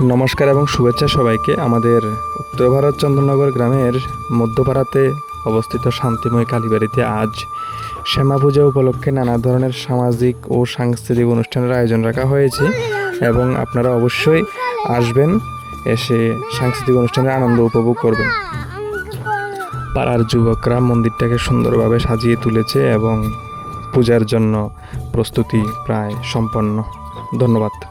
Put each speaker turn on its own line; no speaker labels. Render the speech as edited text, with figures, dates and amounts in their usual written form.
নমস্কার এবং শুভেচ্ছা সবাইকে। আমাদের উত্তর ভারত চন্দ্রনগর গ্রামের মধ্যপাড়াতে অবস্থিত শান্তিময় কালীবাড়িতে আজ শ্যামা পূজা উপলক্ষে নানা ধরনের সামাজিক ও সাংস্কৃতিক অনুষ্ঠানের আয়োজন রাখা হয়েছে এবং আপনারা অবশ্যই আসবেন, এসে সাংস্কৃতিক অনুষ্ঠানের আনন্দ উপভোগ করবেন। পাড়ার যুবকরা মন্দিরটাকে সুন্দরভাবে সাজিয়ে তুলেছে এবং পূজার জন্য প্রস্তুতি প্রায় সম্পন্ন। ধন্যবাদ।